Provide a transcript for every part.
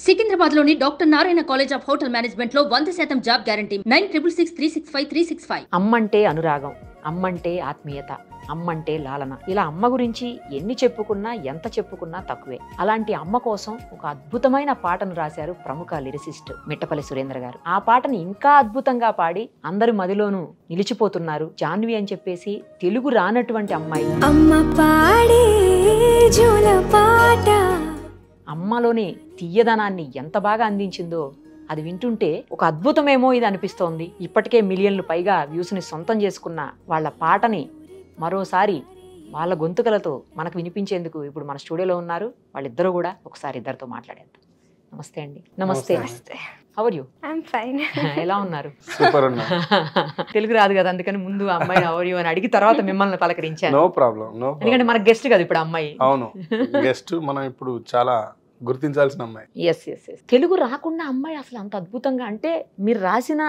సికింద్రాబాద్లోని doctor Narayana college of hotel మేనేజ్మెంట్లో 100% job guarantee 966365 అమ్మంటే అనురాగం, అమ్మంటే ఆత్మీయత, అమ్మంటే లాలన. ఇలా అమ్మ గురించి ఎన్ని చెప్పుకున్నా ఎంత చెప్పుకున్నా తక్కువే. అలాంటి అమ్మ కోసం ఒక అద్భుతమైన పాటను రాశారు ప్రముఖ లిరిసిస్ట్ మిట్టపల్లి సురేంద్ర గారు. ఆ పాటని ఇంకా అద్భుతంగా పాడి అందరి మదిలోనూ నిలిచిపోతున్నారు జాన్వి అని చెప్పేసి తెలుగు రానటువంటి అమ్మాయి. అమ్మ పాడే జోల పాట అమ్మలోని తీయదనాన్ని ఎంత బాగా అందించిందో అది వింటుంటే ఒక అద్భుతమేమో ఇది అనిపిస్తోంది. ఇప్పటికే మిలియన్లు పైగా వ్యూస్ని సొంతం చేసుకున్న వాళ్ళ పాటని మరోసారి వాళ్ళ గొంతుకలతో మనకు వినిపించేందుకు ఇప్పుడు మన స్టూడియోలో ఉన్నారు. వాళ్ళిద్దరూ కూడా ఒకసారి ఇద్దరితో మాట్లాడేద్దాం. నమస్తే అండి. నమస్తే. How are you? I'm fine. ఎలా ఉన్నారు? సూపర్ ఉన్నా. తెలుగు రాదు కదా, అందుకని ముందు అమ్మాయి హౌ ఆర్ యు అని అడిగి తర్వాత మిమ్మల్ని పలకరించాను. No problem. ఎందుకంటే మన గెస్ట్ కదా ఇప్పుడు అమ్మాయి. అవును, గెస్ట్. మనం ఇప్పుడు చాలా గుర్తించాల్సిన అమ్మాయి. Yes yes yes. తెలుగు రాకుండా అమ్మాయి అసలు అంత అద్భుతంగా, అంటే మీరు రాసిన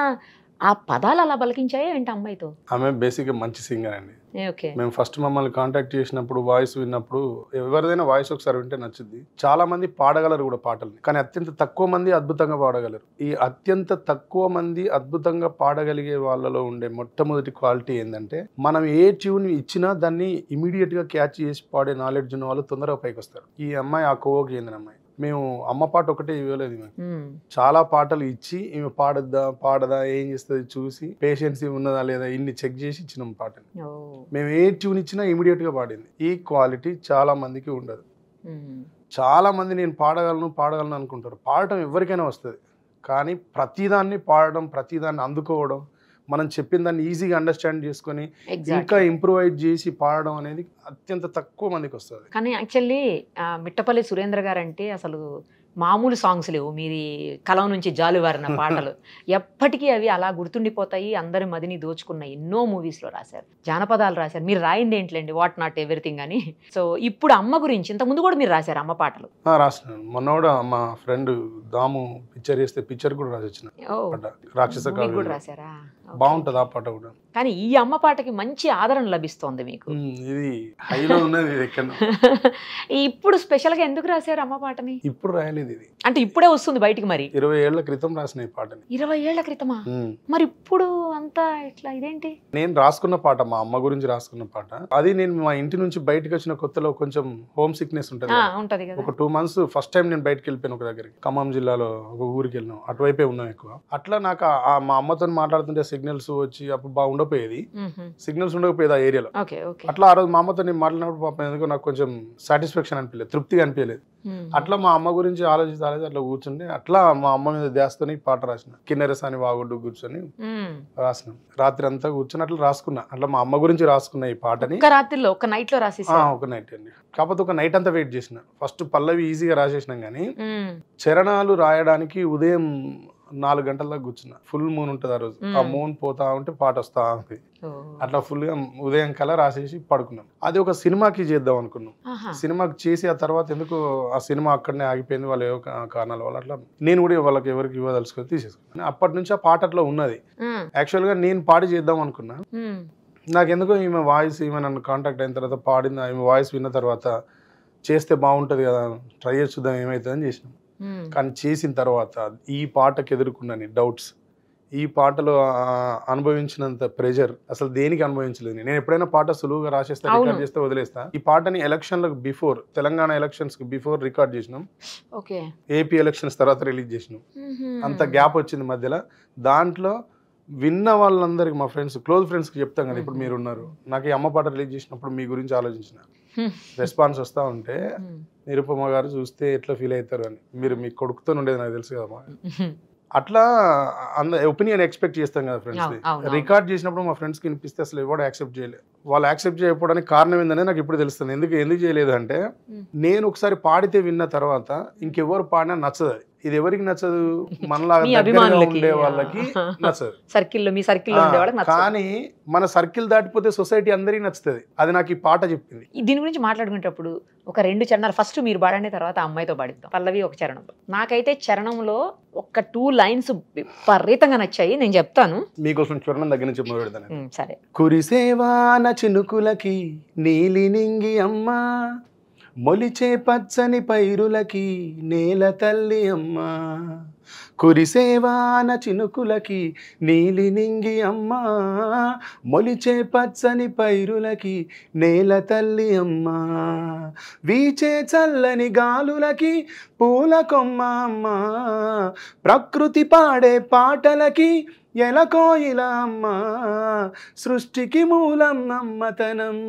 ఆ పదాలు అలా పలికించాయా ఏంటి అమ్మాయితో? ఆమె బేసిక్గా మంచి సింగర్ అండి. ఓకే. మేము ఫస్ట్ మమ్మల్ని కాంటాక్ట్ చేసినప్పుడు వాయిస్ విన్నప్పుడు ఎవరిదైనా వాయిస్ ఒకసారి వింటే నచ్చుద్ది. చాలా మంది పాడగలరు కూడా పాటలు, కానీ అత్యంత తక్కువ మంది అద్భుతంగా పాడగలరు. ఈ అత్యంత తక్కువ మంది అద్భుతంగా పాడగలిగే వాళ్ళలో ఉండే మొట్టమొదటి క్వాలిటీ ఏంటంటే, మనం ఏ ట్యూన్ ఇచ్చినా దాన్ని ఇమీడియట్ గా క్యాచ్ చేసి పాడే నాలెడ్జ్ ఉన్న వాళ్ళు తొందరగా పైకి వస్తారు. ఈ అమ్మాయి ఆ కోవకి చెందిన అమ్మాయి. మేము అమ్మ పాట ఒకటే ఇవ్వలేదు, చాలా పాటలు ఇచ్చి ఈమె పాడదా ఏం చేస్తుంది చూసి పేషెన్సీ ఉన్నదా లేదా ఇన్ని చెక్ చేసి ఇచ్చినాం పాటని. మేము ఏ ట్యూన్ ఇచ్చినా ఇమీడియట్ గా పాడింది. ఈ క్వాలిటీ చాలా మందికి ఉండదు. చాలా మంది నేను పాడగలను అనుకుంటారు. పాడటం ఎవరికైనా వస్తుంది, కానీ ప్రతిదాన్ని పాడడం, ప్రతిదాన్ని అందుకోవడం, మనం చెప్పిన దాన్ని ఈజీగా అండర్స్టాండ్ చేసుకొని ఇంకా ఇంప్రూవైజ్ చేసి పాడడం అనేది అత్యంత తక్కువ మందికి వస్తుంది. కానీ యాక్చువల్లీ మిట్టపల్లి సురేంద్ర గారు అంటే అసలు మామూలు సాంగ్స్ లేవు. మీది కలం నుంచి జాలువారిన పాటలు ఎప్పటికీ అవి అలా గుర్తుండిపోతాయి. అందరి మదిని దోచుకున్న ఎన్నో మూవీస్లో రాశారు, జానపదాలు రాశారు. మీరు రాయింది ఏంటిలేండి, వాట్ నాట్ ఎవ్రీథింగ్ అని. సో ఇప్పుడు అమ్మ గురించి ఇంతకుముందు కూడా మీరు రాశారు అమ్మ పాటలు? రాసినాను. మొన్న కూడా మా ఫ్రెండ్ దాము పిక్చర్ చేస్తే పిక్చర్ కూడా రాసొచ్చిన. రాక్షస కూడా రాశారా? బాగుంటది ఆ పాట కూడా. కానీ ఈ అమ్మ పాటకి మంచి ఆదరణ లభిస్తోంది మీకు. ఇది హైలో ఉన్నది. ఇప్పుడు స్పెషల్ గా ఎందుకు రాశారు అమ్మ పాటని? ఇప్పుడు రాయలేదు ఇది, అంటే ఇప్పుడే వస్తుంది బయటికి. మరి 20 ఏళ్ల క్రితం రాసిన ఈ పాటని. 20 ఏళ్ల క్రితమా? మరి ఇప్పుడు అంతా ఇట్లా ఇదేంటి? నేను రాసుకున్న పాట, మా అమ్మ గురించి రాసుకున్న పాట. అది నేను మా ఇంటి నుంచి బయటకు వచ్చిన కొత్తలో కొంచెం హోమ్ సిక్నెస్ ఉంటుంది కదా. ఒక 2 months ఫస్ట్ టైం నేను బయటకు వెళ్ళిపోయాను ఒక దగ్గరికి. ఖమ్మం జిల్లాలో ఒక ఊరికి వెళ్ళినాం, అటువైపే ఉన్నాం ఎక్కువ. అట్లా నాకు మా అమ్మతో మాట్లాడుతుంటే సిగ్నల్స్ వచ్చి అప్పుడు బాగా ఉండకపోయేది, సిగ్నల్స్ ఉండకపోయేది ఆ ఏరియాలో. అట్లా ఆ రోజు మా అమ్మతో నేను మాట్లాడినప్పుడు పాపం ఎందుకో నాకు కొంచెం సాటిస్ఫాక్షన్ అనిపించలేదు, తృప్తిగా అనిపించలేదు. అట్లా మా అమ్మ గురించి ఆలోచిస్తే అట్లా కూర్చుంటే అట్లా మా అమ్మ మీద ధ్యాసతోని పాట రాసిన. కిన్నెరసాని వాగుడ్డు కూర్చొని రాసిన. రాత్రి అంతా కూర్చొని అట్లా రాసుకున్నా. అట్లా మా అమ్మ గురించి రాసుకున్న ఈ పాటని రాత్రిలో ఒక నైట్ లో రాసి. ఒక నైట్ అండి. కాకపోతే ఒక నైట్ అంతా వెయిట్ చేసిన. ఫస్ట్ పల్లవి ఈజీగా రాసేసినాం, కానీ చరణాలు రాయడానికి ఉదయం 4 గంటల దాకా కూర్చున్నా. ఫుల్ మూన్ ఉంటుంది ఆ రోజు. ఆ మూన్ పోతా ఉంటే పాట వస్తా ఉంది. అట్లా ఫుల్ గా ఉదయం కల్లా రాసేసి పడుకున్నాం. అది ఒక సినిమాకి చేద్దాం అనుకున్నాం. సినిమాకి చేసి ఆ తర్వాత ఎందుకు ఆ సినిమా అక్కడనే ఆగిపోయింది, వాళ్ళ ఏవో కారణాల వల్ల. అట్లా నేను కూడా వాళ్ళకి ఎవరికి ఇవ్వదలుచుకొని తీసేసుకున్నాను. అప్పటి నుంచి ఆ పాట అట్లా ఉన్నది. యాక్చువల్ గా నేను పాడి చేద్దాం అనుకున్నా. నాకెందుకో ఈమె వాయిస్, ఈమె నన్ను కాంటాక్ట్ అయిన తర్వాత పాడింది, ఈమె వాయిస్ విన్న తర్వాత చేస్తే బాగుంటది కదా, ట్రై చేసి చూద్దాం ఏమైతుందని చేసినాం. కానీ చేసిన తర్వాత ఈ పాటకు ఎదుర్కొన్నాను డౌట్స్. ఈ పాటలో అనుభవించినంత ప్రెషర్ అసలు దేనికి అనుభవించలేదు. నేను ఎప్పుడైనా పాట సులువుగా రాసేస్తా, రికార్డ్ చేస్తే వదిలేస్తా. ఈ పాటని ఎలక్షన్లకు బిఫోర్, తెలంగాణ ఎలక్షన్స్ కి బిఫోర్ రికార్డ్ చేసినాం. ఏపీ ఎలక్షన్స్ తర్వాత రిలీజ్ చేసినాం. అంత గ్యాప్ వచ్చింది మధ్యలో. దాంట్లో విన్న వాళ్ళందరికి, మా ఫ్రెండ్స్, క్లోజ్ ఫ్రెండ్స్ కి చెప్తాం కదా, ఇప్పుడు మీరు ఉన్నారు. నాకు ఈ అమ్మ పాట రిలీజ్ చేసినప్పుడు మీ గురించి ఆలోచించిన. రెస్పాన్స్ వస్తా ఉంటే నిరుపమ గారు చూస్తే ఎట్లా ఫీల్ అవుతారు అని. మీరు మీ కొడుకుతో ఉండేది నాకు తెలుసు కదా. అట్లా ఒపీనియన్ ఎక్స్పెక్ట్ చేస్తాం కదా ఫ్రెండ్స్. రికార్డ్ చేసినప్పుడు మా ఫ్రెండ్స్కి వినిపిస్తే అసలు ఎవరు యాక్సెప్ట్ చేయలేదు. వాళ్ళు యాక్సెప్ట్ చేయకపోవడానికి కారణం ఏంటనే నాకు ఇప్పుడు తెలుస్తుంది. ఎందుకు చేయలేదు అంటే, నేను ఒకసారి పాడితే విన్న తర్వాత ఇంకెవరు పాడినా నచ్చదు. ఇది ఎవరికి నచ్చదు? మనలాగా ఉండే వాళ్ళకి నచ్చదు. కానీ మన సర్కిల్ దాటిపోతే సొసైటీ అందరికి నచ్చుతుంది. అది నాకు ఈ పాట చెప్పింది. దీని గురించి మాట్లాడుకునేటప్పుడు ఒక 2 చరణాలు ఫస్ట్ మీరు పాడండి, తర్వాత అమ్మాయితో పాడిద్దాం. పల్లవి ఒక చరణం. నాకైతే చరణంలో ఒక 2 lines విపరీతంగా నచ్చాయి, నేను చెప్తాను మీకోసం. చరణం దగ్గర నుంచి మొదలు పెడతాను. సరే. కురిసేవాన చినుకులకి నీలి నింగి అమ్మ, మొలిచే పచ్చని పైరులకి నేల తల్లి అమ్మ, కురిసేవాన చినుకులకి నీలి నింగి అమ్మ, మొలిచే పచ్చని పైరులకి నేల తల్లి అమ్మ, వీచే చల్లని గాలులకి పూల కొమ్మ అమ్మ, ప్రకృతి పాడే పాటలకి ఎలకోయిల అమ్మ, సృష్టికి మూలం నమ్మతనం,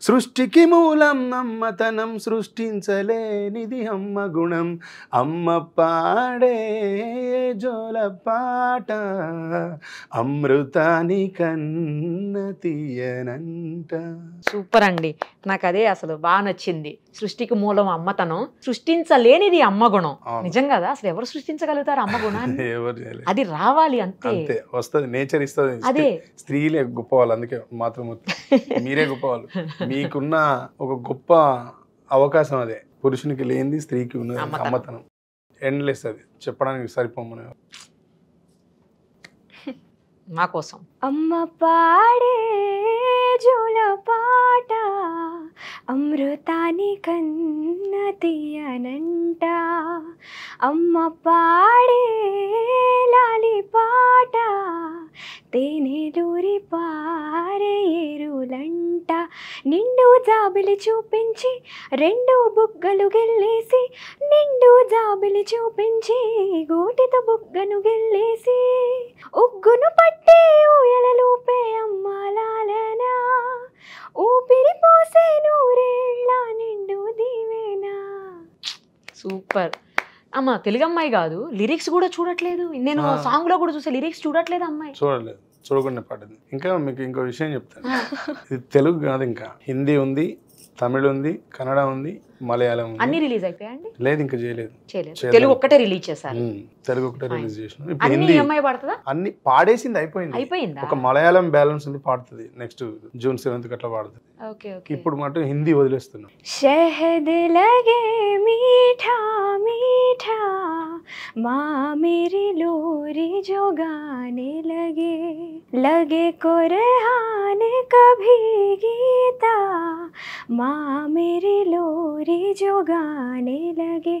సృష్టికి మూలం నమ్మతనం, సృష్టించలేనిది అమ్మ గుణం, అమ్మ పాడే జోల పాట అమృతాని కన్న తీయనంట. సూపర్ అండి, నాకు అదే అసలు బాగా నచ్చింది. సృష్టికి మూలం అమ్మతనం, సృష్టించలేనిది అమ్మ గుణం. నిజం కదా, అసలు ఎవరు సృష్టించగలుగుతారు అమ్మ గుణాన్ని? అది రావాలి అంతే, వస్తుంది, నేచర్ ఇస్తుంది. అదే స్త్రీలే గొప్ప వాళ్ళు, అందుకే మాత్రం మీరే గొప్ప వాళ్ళు. మీకున్న ఒక గొప్ప అవకాశం అదే, పురుషునికి లేనిది స్త్రీకి ఉన్నది అమ్మతనం. ఎండ్లెస్, అది చెప్పడానికి సరిపోమని. మా కోసం అమ్మ పాడే జోల పాట అమృతాని కన్న తీయనంట, అమ్మ పాడే లాలి పాట తేనెలూరి పారే ఏరులంట, నిండు జాబిలి చూపించి రెండు బుగ్గలు గిల్లేసి, నిండు జాబిలి చూపించి గోటితో బుగ్గను గిల్లేసి, ఉగ్గును పట్టే ఊయలలూపే అమ్మాలాలనా, ఊపిరి పోసే నూరేళ్ళ నిండు దీవేనా. సూపర్ అమ్మ. తెలుగు అమ్మాయి కాదు, లిరిక్స్ కూడా చూడట్లేదు. నేను సాంగ్ లో కూడా చూసే లిరిక్స్ చూడట్లేదు అమ్మాయి. చూడలేదు, చూడకుండా పాడింది. ఇంకా మీకు ఇంకో విషయం చెప్తాను, ఇది తెలుగు కాదు, ఇంకా హిందీ ఉంది, తమిళ ఉంది, కన్నడ ఉంది, మలయాళం ఉంది. అన్ని రిలీజ్ అయిపోయాయండి? లేదు, ఇంకా చేయలేదు. తెలుగు ఒక్కటే రిలీజ్ చేశారు. తెలుగు ఒకటే రిలీజ్ చేసిన. అన్ని అమ్మాయి పాడుతుందా? అన్ని పాడేసింది, అయిపోయింది. ఒక మలయాళం బ్యాలెన్స్ ఉంది, పాడుతుంది. నెక్స్ట్ జూన్ 7th అట్లా పాడుతుంది. ఇప్పుడు మాట హిందీ వదిలేస్తున్నాం. शहद लगे मीठा मीठा माँ मेरी लोरी जो गाने लगे, लगे कुरहाने कभी गीता माँ मेरी लोरी जो गाने लगे,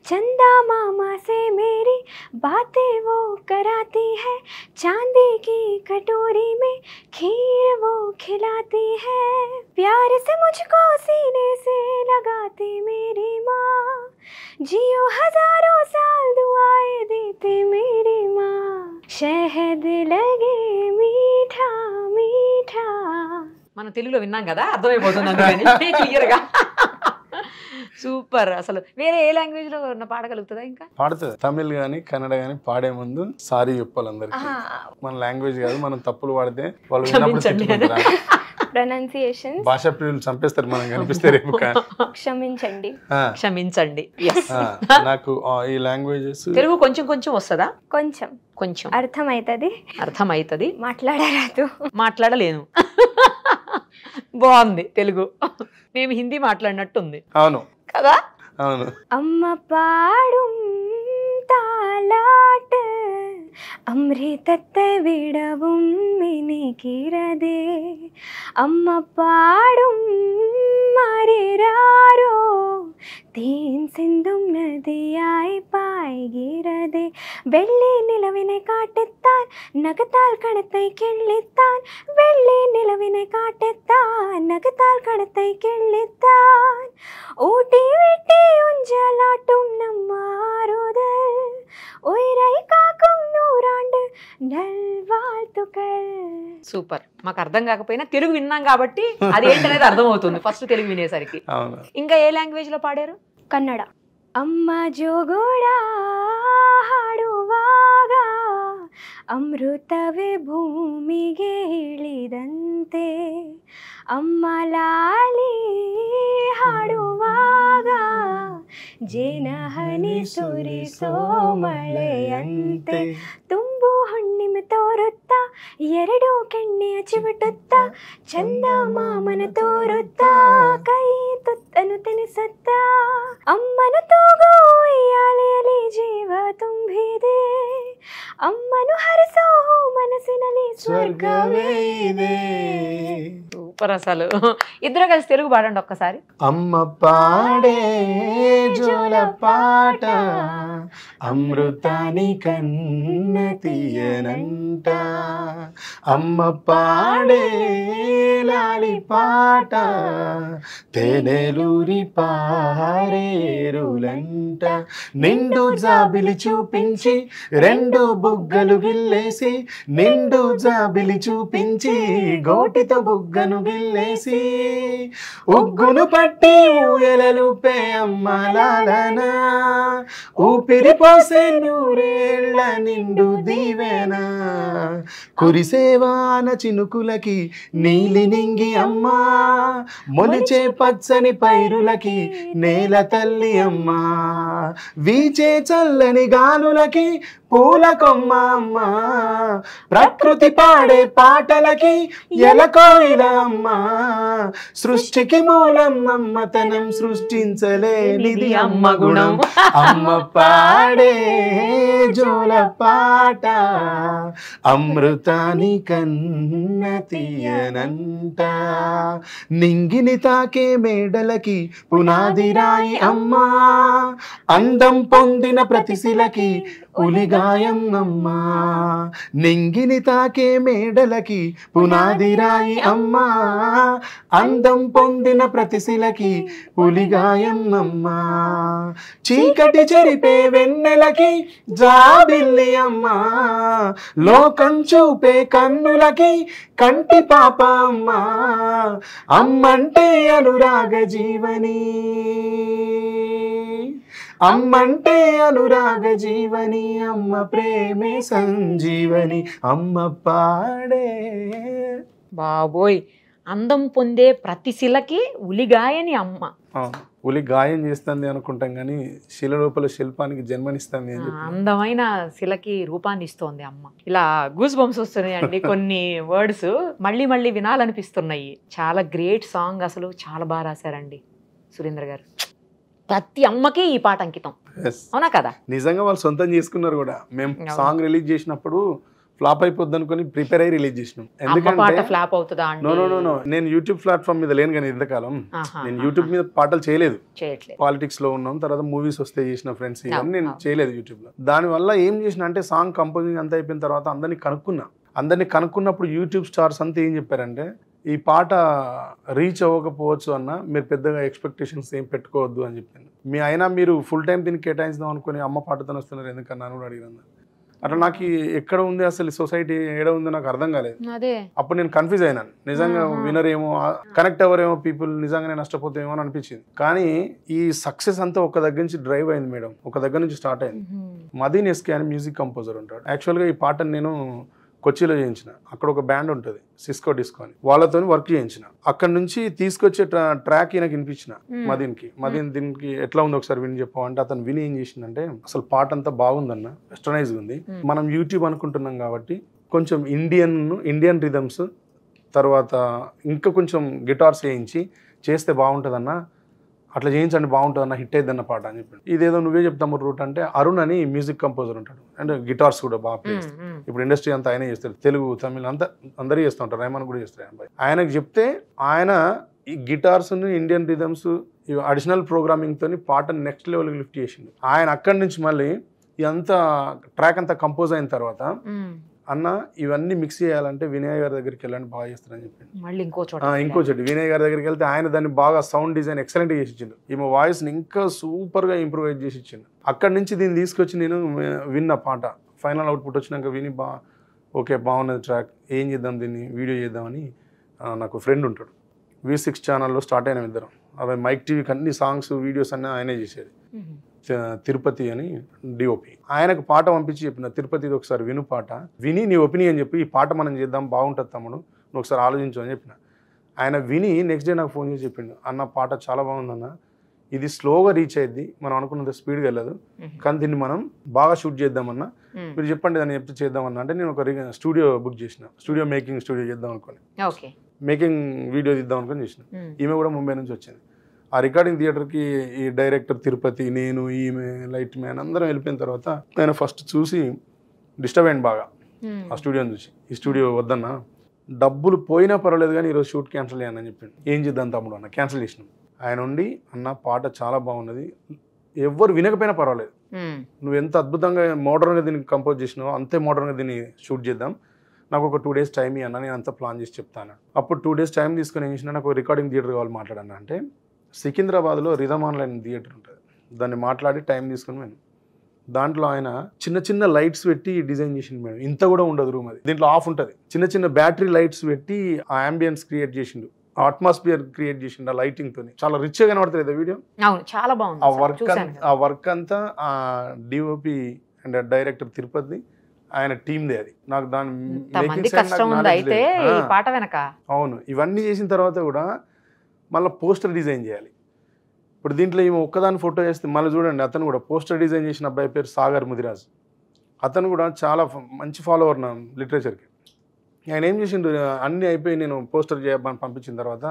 चंदा मामा से मेरी बातें वो कराती है, चांदी की कटोरी में खीर वो खिलाती है, प्यार से मुझको सीने से लगाती मेरी माँ, जियो हजारों साल दुआएं देती मेरी माँ, शहद लगे मीठा मीठा. మన తెలుగులో విన్నాం కదా, అర్థమైపోతుంది అందుకని క్లియర్ గా. సూపర్. అసలు వేరే ఏ లాంగ్వేజ్ లో పాడగలుగుతుందా? ఇంకా పాడుతుంది. తమిళ్ గానీ కన్నడ గానీ పాడే ముందు సారీ చెప్పాలి అందరికి. మన లాంగ్వేజ్ కాదు, మనం తప్పులు పాడితే వాళ్ళు ప్రొనౌన్సియేషన్ భాషా ప్రియులు చంపేస్తారు మనం కనిపిస్తే రేపు. క్షమించండి, క్షమించండి. నాకు ఈ లాంగ్వేజెస్ తెలుగు కొంచెం కొంచెం వస్తుందా? కొంచెం కొంచెం అర్థమైతది, మాట్లాడరాదు, మాట్లాడలేను. బాగుంది తెలుగు, మేము హిందీ మాట్లాడినట్టుంది. అవును కదా, అవును. అమ్మ పాడుం താലാട്ട് അമൃതത്തെ വിടവും മിനിക്കിരതേ, അമ്മ പാടും മരിരാരോ തേൻ സിന്ധും നദിയായി പായ്കിരതേ, വെള്ളി നിലവിനെ കാട്ടെത്താൻ നഗത്താൽ കണത്തെ കിള്ളിത്താൻ, വെള്ളി നിലവിനെ കാട്ടെത്താൻ നഗത്താൽ കണത്തെ കിള്ളിത്താൻ, ഊട്ടി വെട്ടി ഉഞ്ചലാട്ടും നമ്മാറുതൽ ഉയരൈ കാക്കും നൂറാണ്ട് నల్వాల్తుకల్. సూపర్. మాకు అర్థం కాకపోయినా తెలుగు విన్నాం కాబట్టి అదేంటనేది అర్థమవుతుంది ఫస్ట్ తెలుగు వినేసరికి. ఇంకా ఏ లాంగ్వేజ్ లో పాడారు? కన్నడ. అమ్మ జోగుడా ಹಾಡುವಾಗ ಅಮೃತವೇ ಭೂಮಿಗೆ ಇಳಿದಂತೆ, ಅಮ್ಮ ಲಾಲಿ ಹಾಡುವಾಗ ಜೇನಹನಿ ಸುರಿಸೋ ಮಳೆಯಂತೆ, ತುಂಬು ಹುಣ್ಣಿಮೆ ತೋರುತ್ತಾ ಎರಡು ಕೆಣ್ಣೆಯ ಚಿವುಟುತ್ತಾ, ಚಂದ ಮಾಮನ ತೋರುತ್ತಾ ಕೈ ತುತ್ತನು ತಿನಿಸುತ್ತಾ, ಅಮ್ಮನು ತೂಗೋ ಉಯ್ಯಾಲೆಯಲ್ಲಿ ಜೀವ ತುಂಬಿದೆ, ಅಮ್ಮನು ಹರಿಸೋ ಮನಸ್ಸಿನಲ್ಲಿ ಸ್ವರ್ಗವೇ ಇದೆ. సూపర్ అసలు. ఇద్దరు కలిసి తెలుగు పాడండి ఒక్కసారి. అమ్మ పాడే జోల పాట అమృతాని కన్న తీయనంట, అమ్మ పాడే లాలి పాట తేనెలూరి పారేరులంట, నిండు జాబిలి చూపించి రెండు బుగ్గలు గిల్లేసి, నిండు జాబిలి చూపించి గోటితో బుగ్గను గిల్లేసి, ఉగ్గును పట్టి ఊయలలుపే అమ్మ లాలన, ఊపిరి పోసే నూరేళ్ల నిండు దీవెన, కురిసేవాన చినుకులకి నీలి నింగి అమ్మ, మొలిచే పచ్చని పైరులకి నేల తల్లి అమ్మ, వీచే చల్లని గాలులకి పూల కొమ్మ అమ్మ, ప్రకృతి పాడే పాటలకి ఎలకోయిల అమ్మ, సృష్టికి మూలం అమ్మతనం సృష్టించలేనిది అమ్మ గుణం, అమ్మ పాడే జోల పాట అమృతాని కన్న తీయనంట, నింగిని తాకే మేడలకి పునాది రాయి అమ్మ, అందం పొందిన ప్రతిశిలకి ఉలిగాయం అమ్మ, నింగిని తాకే మేడలకి పునాది రాయి అమ్మ, అందం పొందిన ప్రతిశిలకి ఉలిగాయం అమ్మ, చీకటి చెరిపే వెన్నెలకి జాబిల్లి అమ్మ, లోకం చూపే కన్నులకి కంటి పాప అమ్మ, అమ్మంటే అనురాగ జీవని, అమ్మంటే అనురాగ జీవని, అమ్మ ప్రేమే సంజీవని, అమ్మ పాడే. బాబోయ్, అందం పొందే ప్రతి శిలకి ఉలిగాయని అమ్మ. ఉలి గాయం చేస్తుంది అనుకుంటాం కానీ శిల లోపల శిల్పానికి జన్మనిస్తుంది అని చెప్పి. అందమైన శిలకి రూపాన్ని ఇస్తోంది అమ్మ. ఇలా గూస్ బంప్స్ వస్తున్నాయి అండి కొన్ని వర్డ్స్ మళ్ళీ మళ్ళీ వినాలనిపిస్తున్నాయి. చాలా గ్రేట్ సాంగ్, అసలు చాలా బాగా రాశారండి సురేంద్ర గారు. ప్రతి అమ్మకి ఈ పాట అంకితం, అవునా కదా? నిజంగా వాళ్ళు సొంతం చేసుకున్నారు కూడా. మేము సాంగ్ రిలీజ్ చేసినప్పుడు ఫ్లాప్ అయిపోద్ది అనుకుని ప్రిపేర్ అయ్యి రిలీజ్ చేసినాం. ఎందుకంటే ఫ్లాప్ అవుతుందా? నో, నేను యూట్యూబ్ ప్లాట్ఫామ్ మీద లేను కానీ ఇంతకాలం నేను యూట్యూబ్ మీద పాటలు చేయలేదు. పాలిటిక్స్ లో ఉన్నాం, తర్వాత మూవీస్ వస్తే చేసిన ఫ్రెండ్స్ ఇవన్నీ నేను చేయలేదు యూట్యూబ్ లో. దానివల్ల ఏం చేసిన అంటే సాంగ్ కంపోజింగ్ అంతా అయిపోయిన తర్వాత అందరినీ కనుక్కున్నప్పుడు యూట్యూబ్ స్టార్స్ అంతా ఏం చెప్పారంటే, ఈ పాట రీచ్ అవ్వకపోవచ్చు అన్న, మీరు పెద్దగా ఎక్స్పెక్టేషన్స్ ఏం పెట్టుకోవద్దు అని చెప్పింది. అయినా మీరు ఫుల్ టైం దీన్ని కేటాయిస్తాం అనుకుని అమ్మ పాటతో వస్తున్నారు ఎందుకన్నా అని కూడా అడిగినాను. అట్లా నాకు ఎక్కడ ఉంది అసలు సొసైటీ ఏడ ఉందో నాకు అర్థం కాలేదు. అప్పుడు నేను కన్ఫ్యూజ్ అయినాను. నిజంగా వినర్ ఏమో, కనెక్ట్ అవ్వరేమో పీపుల్, నిజంగానే నష్టపోతేమో అని అనిపించింది. కానీ ఈ సక్సెస్ అంతా ఒక దగ్గర నుంచి డ్రైవ్ అయింది మేడం, ఒక దగ్గర నుంచి స్టార్ట్ అయింది. మదీన్ ఎస్కే అని మ్యూజిక్ కంపోజర్ ఉంటాడు. యాక్చువల్గా ఈ పాటను నేను కొచ్చిలో చేయించిన. అక్కడ ఒక బ్యాండ్ ఉంటుంది సిస్కో డిస్కో అని, వాళ్ళతో వర్క్ చేయించిన. అక్కడ నుంచి తీసుకొచ్చే ట్రాక్ ఈయనకి వినిపించిన మదీన్ దీనికి ఎట్లా ఉంది ఒకసారి విని చెప్పావు అంటే, అతను విని ఏం చేసిందంటే, అసలు పాట అంతా బాగుందన్న, వెస్టర్నైజ్ ఉంది. మనం యూట్యూబ్ అనుకుంటున్నాం కాబట్టి కొంచెం ఇండియన్ రిథమ్స్ తర్వాత ఇంకా కొంచెం గిటార్స్ వేయించి చేస్తే బాగుంటుందన్న, అట్లా చేయించండి బాగుంటుందన్న, హిట్ అయిద్దన్న పాట అని చెప్పాడు. ఇదేదో నువ్వే చెప్తాము రూట్ అంటే, అరుణ్ అని మ్యూజిక్ కంపోజర్ ఉంటాడు, అండ్ గిటార్స్ కూడా బాగా ప్లే చేస్తాడు. ఇప్పుడు ఇండస్ట్రీ అంతా ఆయనే చేస్తాడు, తెలుగు తమిళ్ అంతా అందరూ చేస్తూ ఉంటారు, రైమాన్ కూడా చేస్తారు. ఆయనకు చెప్తే ఆయన ఈ guitars Indian rhythms additional programming తోని పాటను నెక్స్ట్ లెవెల్కి లిఫ్ట్ చేసిండు. ఆయన అక్కడి నుంచి మళ్ళీ ఇదంతా ట్రాక్ అంతా కంపోజ్ అయిన తర్వాత, అన్న ఇవన్నీ మిక్స్ చేయాలంటే వినయ్ గారి దగ్గరికి వెళ్ళండి బాగా చేస్తారని చెప్పింది. మళ్ళీ ఇంకో చోటు వినయ్ గారి దగ్గరికి వెళ్తే ఆయన దాన్ని బాగా సౌండ్ డిజైన్ ఎక్సలెంట్ చేసి ఇచ్చిండు. ఈమె వాయిస్ ని ఇంకా సూపర్ గా ఇంప్రూవైజ్ చేసి ఇచ్చిండు. అక్కడి నుంచి దీన్ని తీసుకొచ్చి నేను విన్న పాట ఫైనల్ అవుట్పుట్ వచ్చినాక విని ఓకే బాగున్నది ట్రాక్, ఏం చేద్దాం దీన్ని వీడియో చేద్దామని నాకు ఫ్రెండ్ ఉంటాడు, V6 ఛానల్లో స్టార్ట్ అయిన ఇద్దరం. అవి మైక్ టీవీకి అన్ని సాంగ్స్ వీడియోస్ అన్నీ ఆయనే చేసేది. తిరుపతి అని డిఓపి. ఆయనకు పాట పంపించి చెప్పిన, తిరుపతిది ఒకసారి విను పాట, విని నీ ఒపీనియన్ చెప్పి ఈ పాట మనం చేద్దాం బాగుంటుంది తమ్ముడు, నువ్వు ఒకసారి ఆలోచించు అని చెప్పిన. ఆయన విని నెక్స్ట్ డే నాకు ఫోన్ చేసి చెప్పిండు, అన్న పాట చాలా బాగుందన్న, ఇది స్లోగా రీచ్ అయ్యింది, మనం అనుకున్నంత స్పీడ్గా వెళ్ళదు, కానీ దీన్ని మనం బాగా షూట్ చేద్దామన్నా, మీరు చెప్పండి దాన్ని చెప్తే చేద్దామన్నా అంటే, నేను ఒక స్టూడియో బుక్ చేసిన, మేకింగ్ స్టూడియో చేద్దాం అనుకుని, మేకింగ్ వీడియో తీద్దాం అనుకుని చేసిన. ఈమె కూడా ముంబై నుంచి వచ్చింది. ఆ రికార్డింగ్ థియేటర్కి ఈ డైరెక్టర్ తిరుపతి, నేను, ఈమె, లైట్ మ్యాన్ అందరం వెళ్ళిపోయిన తర్వాత ఆయన ఫస్ట్ చూసి డిస్టర్బ్ అయ్యింది బాగా ఆ స్టూడియోని చూసి. ఈ స్టూడియో వద్దన్నా, డబ్బులు పోయినా పర్వాలేదు కానీ ఈరోజు షూట్ క్యాన్సిల్ చేయను అని చెప్పిండు. ఏం చేద్దాం తమ్ముడు అన్న, క్యాన్సిల్ చేసినాం. ఆయన ఉండి అన్న పాట చాలా బాగున్నది, ఎవ్వరు వినకపోయినా పర్వాలేదు, నువ్వు ఎంత అద్భుతంగా మోడర్న్గా దీన్ని కంపోజ్ చేసినావో అంతే మోడర్న్గా దీన్ని షూట్ చేద్దాం, నాకు ఒక 2 days టైం ఇవ్వన్నా, నేను అంతా ప్లాన్ చేసి చెప్తాను. అప్పుడు 2 days టైం తీసుకొని ఏం చేసినా, నాకు రికార్డింగ్ థియేటర్ కావాలి మాట్లాడన్నా అంటే సికింద్రాబాద్లో రిథమ్ ఆన్లైన్ థియేటర్ ఉంటుంది, దాన్ని మాట్లాడి టైం తీసుకొని మేము దాంట్లో ఆయన చిన్న చిన్న లైట్స్ పెట్టి డిజైన్ చేసిండు మేడం. ఇంత కూడా ఉండదు రూమ్, అది దీంట్లో ఆఫ్ ఉంటుంది, చిన్న చిన్న బ్యాటరీ లైట్స్ పెట్టి ఆ అంబియన్స్ క్రియేట్ చేసిండు, అట్మాస్ఫియర్ క్రియేట్ చేసిండు ఆ లైటింగ్ తోని. చాలా రిచ్ గా కనబడుతుంది వీడియో. అవును, చాలా బాగుంది. ఆ వర్క్ అంతా ఆ డిఓపి అండ్ డైరెక్టర్ తిరుపతి ఆయన టీమ్దే. అది నాకు దాని కష్టం ఉంది అయితే ఈ పాట వెనక. అవును, ఇవన్నీ చేసిన తర్వాత కూడా మళ్ళీ పోస్టర్ డిజైన్ చేయాలి. ఇప్పుడు దీంట్లో ఏమో ఒక్కదాని ఫోటో వేస్తే మళ్ళీ చూడండి, అతను కూడా పోస్టర్ డిజైన్ చేసిన అబ్బాయి పేరు సాగర్ ముదిరాజ్. అతను కూడా చాలా మంచి ఫాలోవర్ నా లిటరేచర్కి. ఆయన ఏం చేసిండు, అన్నీ అయిపోయి నేను పోస్టర్ చేయమని పంపించిన తర్వాత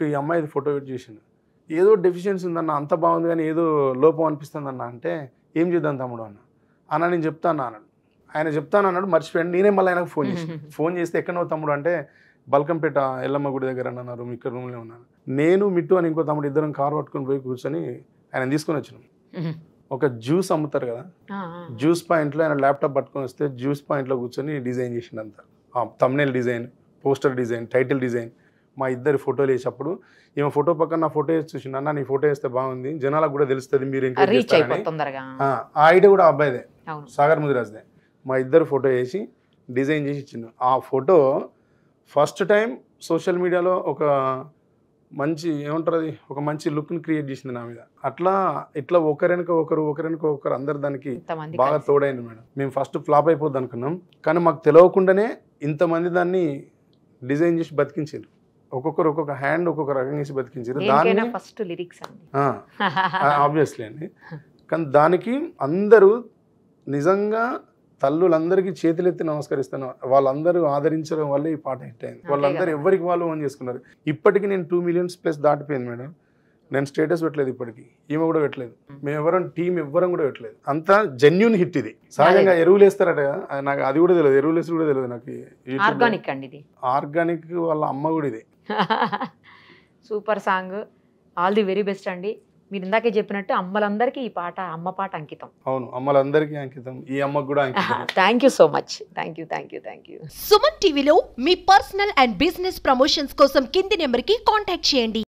ఈ అమ్మాయి ఫోటో ఎడిట్ చేసిండు. ఏదో డెఫిషియన్సీ ఉందన్న, అంత బాగుంది కానీ ఏదో లోపం అనిపిస్తుంది అన్న అంటే, ఏం చేద్దాం తమ్ముడు అన్న నేను చెప్తాను అన్నాడు. ఆయన చెప్తాను అన్నాడు, మర్చిపోయాడు. నేనే మళ్ళీ ఆయనకు ఫోన్ చేస్తే ఎక్కడో తమ్ముడు అంటే బల్కంపేట ఎల్లమ్మ గుడి దగ్గర అన్నారు, ఇక్కడ రూమ్లో ఉన్నాను. నేను మిట్టు అని ఇంకో తమ్ముడు ఇద్దరం కారు పట్టుకొని పోయి కూర్చొని ఆయన తీసుకొని వచ్చినాం. ఒక జ్యూస్ అమ్ముతారు కదా, జ్యూస్ పాయింట్లో ఆయన ల్యాప్టాప్ పట్టుకొని వస్తే జ్యూస్ పాయింట్లో కూర్చొని డిజైన్ చేసిండు అంతా. Thumbnail design, poster design, title design, మా ఇద్దరి ఫోటోలు వేసేటప్పుడు ఈమె ఫోటో పక్కన నా ఫోటో వేసి చూసిండు, అన్న నీ ఫోటో వేస్తే బాగుంది, జనాలకు కూడా తెలుస్తుంది మీరు ఎంకరేజ్ చేస్తారని. ఆ ఐడియా కూడా అబ్బాయిదే, సాగర్ ముదిరాజ్దే. మా ఇద్దరు ఫోటో వేసి డిజైన్ చేసి ఇచ్చిండు. ఆ ఫోటో ఫస్ట్ టైం సోషల్ మీడియాలో ఒక మంచి ఏమంటారు, అది ఒక మంచి లుక్ని క్రియేట్ చేసింది నా మీద. ఇట్లా ఒకరినక ఒకరు అందరు దానికి బాగా తోడైంది మేడం. మేము ఫస్ట్ ఫ్లాప్ అయిపోద్ది అనుకున్నాం, కానీ మాకు తెలియకుండానే ఇంతమంది దాన్ని డిజైన్ చేసి బతికించారు. ఒక్కొక్కరు ఒక్కొక్క హ్యాండ్ ఒక్కొక్క రకంగా చేసి బతికించారు. దాన్ని ఆబ్వియస్లీ అండి. కానీ దానికి అందరూ నిజంగా తల్లులందరికీ చేతులెత్తి నమస్కరిస్తాను. వాళ్ళందరూ ఆదరించడం వల్లే ఈ పాట హిట్ అయింది. వాళ్ళందరూ ఎవరికి వాళ్ళు ఓన్ చేసుకున్నారు. ఇప్పటికీ నేను 2 million+ దాటిపోయింది మేడం. నేను స్టేటస్ పెట్టలేదు ఇప్పటికీ, ఈమె కూడా పెట్టలేదు, మేము ఎవరం టీం ఎవ్వరం కూడా పెట్టలేదు. అంతా జెన్యూన్ హిట్ ఇది. సహజంగా ఎరువులు వేస్తారట, నాకు అది కూడా తెలియదు, ఎరువులు వేసి కూడా తెలియదు నాకు. ఆర్గానిక్ అండి ఇది, ఆర్గానిక్ వాళ్ళ అమ్మ కూడా ఇది. Super song, all the very best అండి. మీరు ఇందాకే చెప్పినట్టు అమ్మలందరికీ ఈ పాట అమ్మ పాట అంకితం. అవును, అమ్మలందరికీ అంకితం, ఈ అమ్మకు కూడా అంకితం. Thank you so much. Thank you. Suman టీవీలో మీ పర్సనల్ అండ్ బిజినెస్ ప్రమోషన్స్ కోసం కింది నెంబర్కి కాంటాక్ట్ చేయండి.